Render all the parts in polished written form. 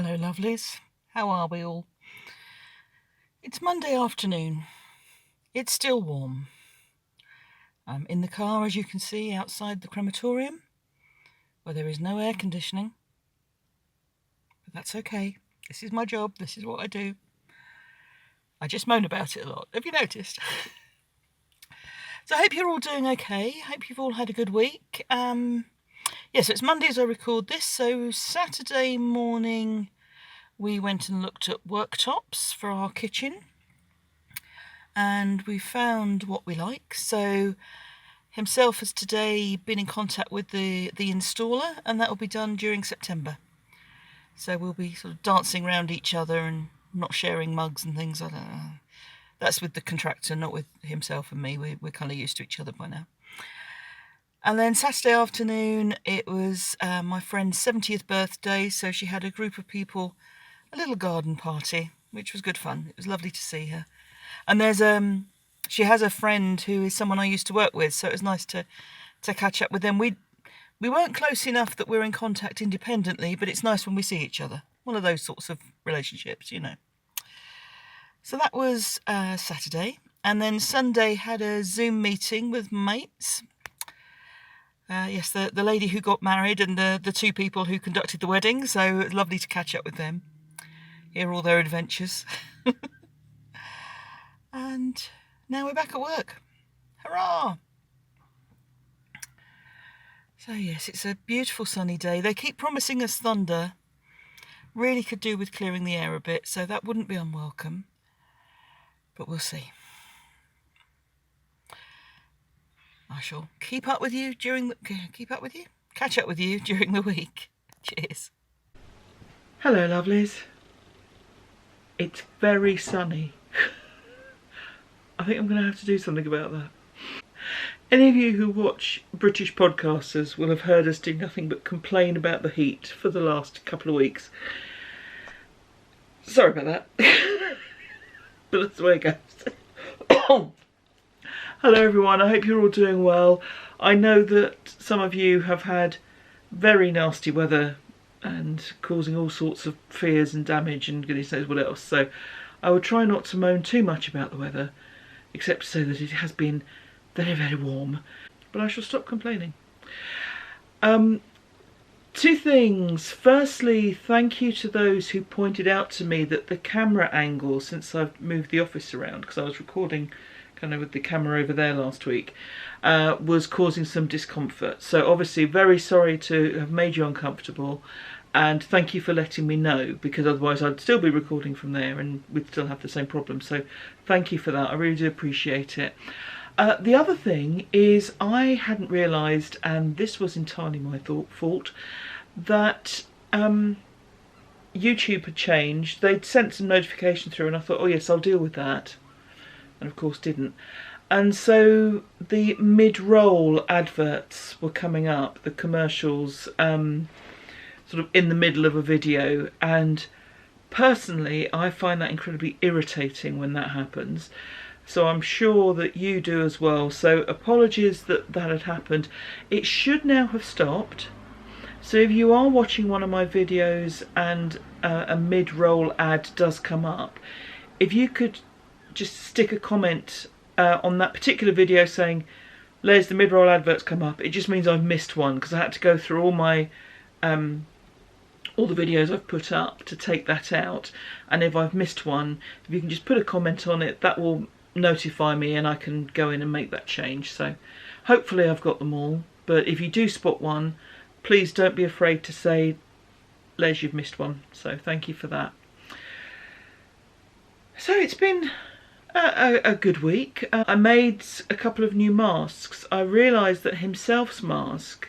Hello lovelies, how are we all? It's Monday afternoon. It's still warm. I'm in the car, as you can see, outside the crematorium, where there is no air conditioning. But that's okay. This is my job, this is what I do. I just moan about it a lot. Have you noticed? So I hope you're all doing okay. Hope you've all had a good week. So it's Monday as I record this. So Saturday morning we went and looked at worktops for our kitchen. And we found what we like. So himself has today been in contact with the installer, and that will be done during September. So we'll be sort of dancing around each other and not sharing mugs and things. I don't know. That's with the contractor, not with himself and me. We're kind of used to each other by now. And then Saturday afternoon, it was my friend's 70th birthday, so she had a group of people, a little garden party, which was good fun. It was lovely to see her. And there's she has a friend who is someone I used to work with, so it was nice to catch up with them. We weren't close enough that we're in contact independently, but it's nice when we see each other. One of those sorts of relationships, you know. So that was Saturday. And then Sunday had a Zoom meeting with mates. Yes, the lady who got married and the two people who conducted the wedding. So it was lovely to catch up with them, hear all their adventures. And now we're back at work. Hurrah! So yes, it's a beautiful sunny day. They keep promising us thunder. Really could do with clearing the air a bit, so that wouldn't be unwelcome. But we'll see. I shall catch up with you during the week. Cheers. Hello, lovelies. It's very sunny. I think I'm going to have to do something about that. Any of you who watch British podcasters will have heard us do nothing but complain about the heat for the last couple of weeks. Sorry about that. But that's the way it goes. Hello everyone, I hope you're all doing well. I know that some of you have had very nasty weather and causing all sorts of fears and damage and goodness knows what else. So I will try not to moan too much about the weather, except to say that it has been very, very warm. But I shall stop complaining. Two things. Firstly, thank you to those who pointed out to me that the camera angle, since I've moved the office around, because I was recording kind of with the camera over there last week, was causing some discomfort. So obviously very sorry to have made you uncomfortable, and thank you for letting me know, because otherwise I'd still be recording from there and we'd still have the same problem. So thank you for that, I really do appreciate it. The other thing is I hadn't realised, and this was entirely my fault, that YouTube had changed. They'd sent some notification through and I thought, oh yes, I'll deal with that. And of course didn't. And so the mid-roll adverts were coming up, the commercials, sort of in the middle of a video, and personally I find that incredibly irritating when that happens. So I'm sure that you do as well. So apologies that that had happened. It should now have stopped. So if you are watching one of my videos and a mid-roll ad does come up, if you could just stick a comment on that particular video saying, Les, the mid-roll adverts come up, it just means I've missed one, because I had to go through all my all the videos I've put up to take that out. And if I've missed one, if you can just put a comment on it, that will notify me and I can go in and make that change. So hopefully I've got them all, but if you do spot one, please don't be afraid to say, Les, you've missed one. So thank you for that. So it's been a good week. I made a couple of new masks. I realised that himself's mask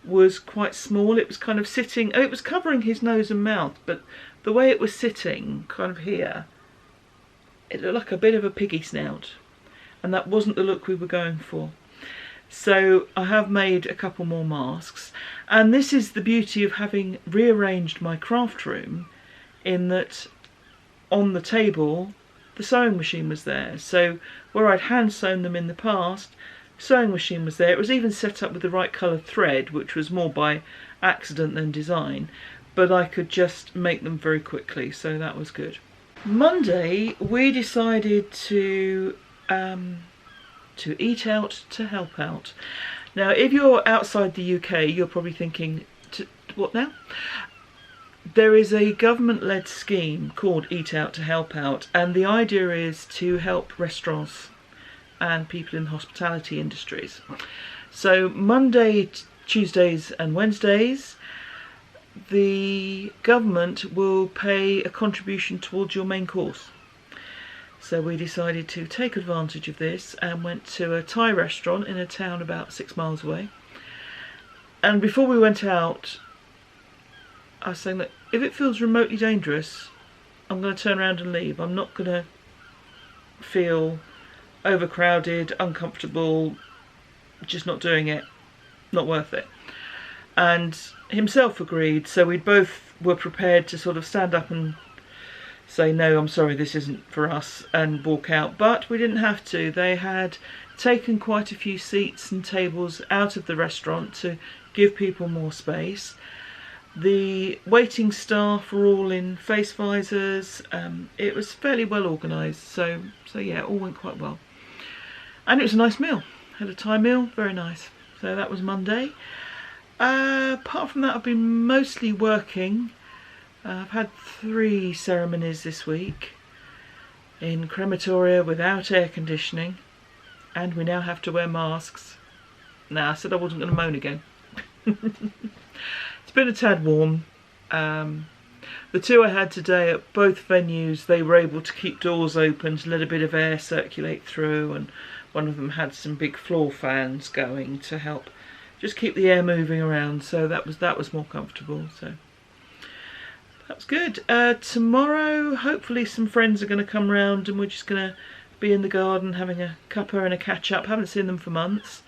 was quite small. It was kind of sitting, it was covering his nose and mouth, but the way it was sitting kind of here, it looked like a bit of a piggy snout, and that wasn't the look we were going for. So I have made a couple more masks, and this is the beauty of having rearranged my craft room, in that on the table the sewing machine was there. So where I'd hand sewn them in the past, sewing machine was there. It was even set up with the right coloured thread, which was more by accident than design. but I could just make them very quickly, so that was good. Monday, we decided to eat out to help out. Now, if you're outside the UK, you're probably thinking, what now? There is a government-led scheme called Eat Out to Help Out, and the idea is to help restaurants and people in the hospitality industries. So Monday, Tuesdays and Wednesdays, the government will pay a contribution towards your main course. So we decided to take advantage of this and went to a Thai restaurant in a town about 6 miles away. And before we went out, I was saying that if it feels remotely dangerous, I'm going to turn around and leave. I'm not going to feel overcrowded, uncomfortable, just not doing it, not worth it. And himself agreed, so we both were prepared to sort of stand up and say, no, I'm sorry, this isn't for us, and walk out. But we didn't have to. They had taken quite a few seats and tables out of the restaurant to give people more space. The waiting staff were all in face visors. It was fairly well organised, so yeah, it all went quite well. And it was a nice meal. Had a Thai meal, very nice. So that was Monday. Apart from that, I've been mostly working. I've had 3 ceremonies this week in crematoria without air conditioning, and we now have to wear masks. Now, I said I wasn't going to moan again. It's been a tad warm. The 2 I had today at both venues, they were able to keep doors open to let a bit of air circulate through, and one of them had some big floor fans going to help just keep the air moving around, so that was more comfortable. So that's good. Tomorrow, hopefully some friends are going to come round and we're just going to be in the garden having a cuppa and a catch up. Haven't seen them for months.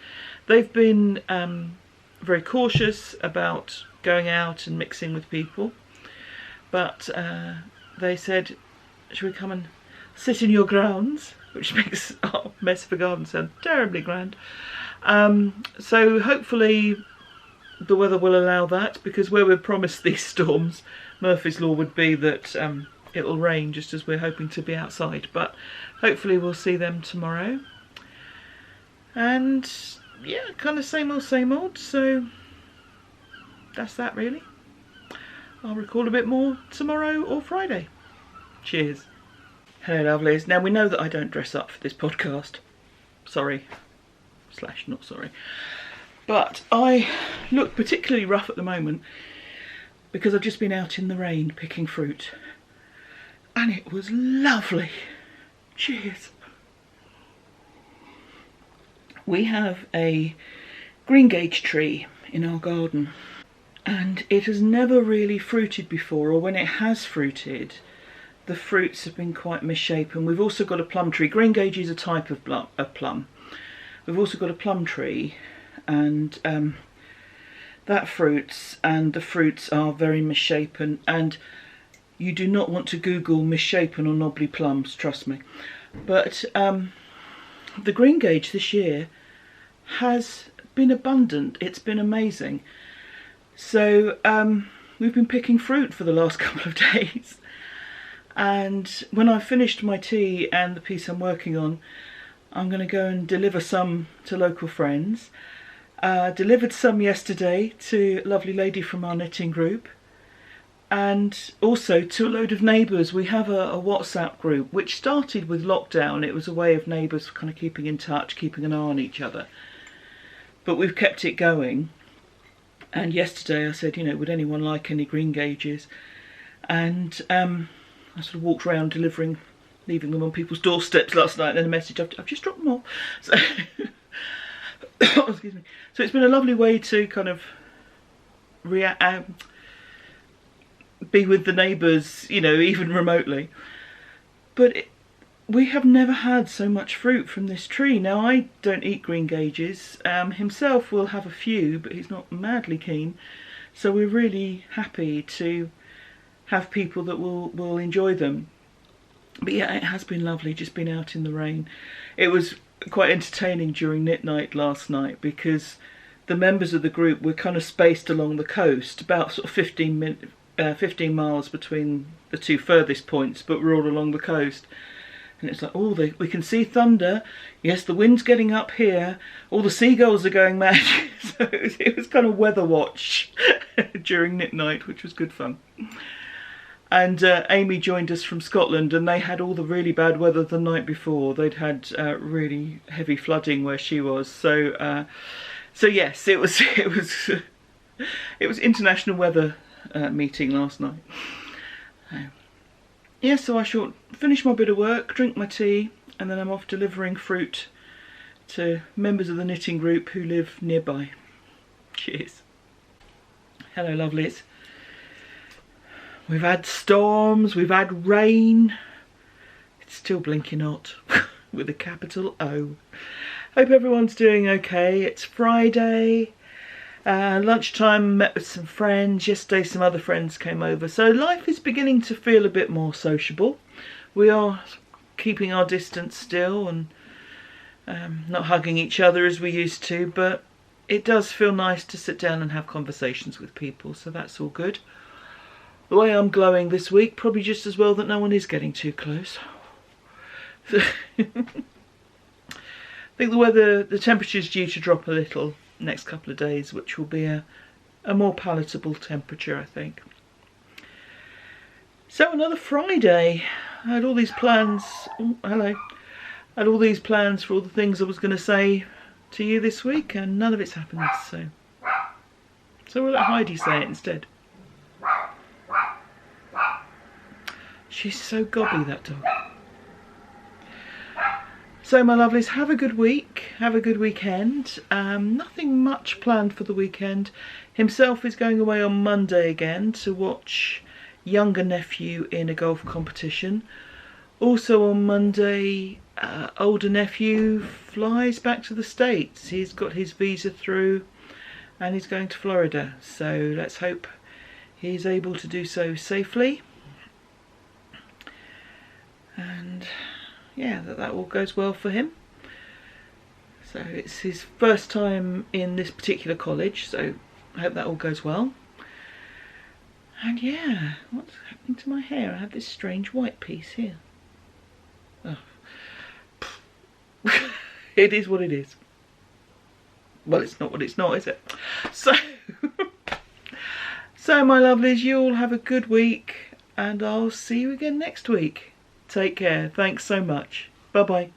They've been very cautious about going out and mixing with people, but they said, should we come and sit in your grounds, which makes our mess of a garden sound terribly grand. So hopefully the weather will allow that, because where we're promised these storms, Murphy's Law would be that it'll rain just as we're hoping to be outside. But hopefully we'll see them tomorrow. And yeah, kind of same old, so that's that really. I'll record a bit more tomorrow or Friday. Cheers. Hello lovelies. Now we know that I don't dress up for this podcast. Sorry. / not sorry. But I look particularly rough at the moment because I've just been out in the rain picking fruit. And it was lovely. Cheers. We have a greengage tree in our garden, and it has never really fruited before, or when it has fruited, the fruits have been quite misshapen. We've also got a plum tree. Greengage is a type of plum. We've also got a plum tree, and that fruits, and the fruits are very misshapen, and you do not want to Google misshapen or knobbly plums, trust me. But the greengage this year has been abundant. It's been amazing. So we've been picking fruit for the last couple of days, and when I've finished my tea and the piece I'm working on, I'm going to go and deliver some to local friends. Delivered some yesterday to a lovely lady from our knitting group, and also to a load of neighbours. We have a WhatsApp group which started with lockdown. It was a way of neighbours kind of keeping in touch, keeping an eye on each other. But we've kept it going. And yesterday I said, you know, would anyone like any greengages? And I sort of walked around delivering, leaving them on people's doorsteps last night, and then a message, I've just dropped them off. So, excuse me. So it's been a lovely way to kind of be with the neighbours, you know, even remotely. But we have never had so much fruit from this tree. Now, I don't eat greengages. Himself will have a few, but he's not madly keen. So we're really happy to have people that will enjoy them. But yeah, it has been lovely, just been out in the rain. It was quite entertaining during knit night last night, because the members of the group were kind of spaced along the coast, about sort of 15 15 miles between the two furthest points, but we're all along the coast. And it's like, oh, we can see thunder. Yes, the wind's getting up here. All the seagulls are going mad. So it was kind of weather watch during knit night, which was good fun. And Amy joined us from Scotland, and they had all the really bad weather the night before. They'd had really heavy flooding where she was. So yes, it was international weather meeting last night. Yeah, so I shall finish my bit of work, drink my tea, and then I'm off delivering fruit to members of the knitting group who live nearby. Cheers. Hello, lovelies. We've had storms, we've had rain. It's still blinking hot with a capital O. Hope everyone's doing okay. It's Friday. Lunchtime, met with some friends. Yesterday some other friends came over. So life is beginning to feel a bit more sociable. We are keeping our distance still and not hugging each other as we used to, but it does feel nice to sit down and have conversations with people, so that's all good. The way I'm glowing this week, probably just as well that no one is getting too close. I think the temperature's due to drop a little next couple of days, which will be a more palatable temperature, I think. So another Friday. I had all these plans. Oh, hello. I had all these plans for all the things I was going to say to you this week, and none of it's happened. So we'll let Heidi say it instead. She's so gobby, that dog. So my lovelies, have a good week, have a good weekend. Nothing much planned for the weekend. Himself is going away on Monday again to watch younger nephew in a golf competition. Also on Monday, older nephew flies back to the States. He's got his visa through and he's going to Florida. So let's hope he's able to do so safely. And yeah, that all goes well for him. So it's his first time in this particular college, so I hope that all goes well. And yeah, what's happening to my hair? I have this strange white piece here. Oh. It is what it is. Well, it's not what it's not, is it? So, so my lovelies, you all have a good week, and I'll see you again next week. Take care. Thanks so much. Bye-bye.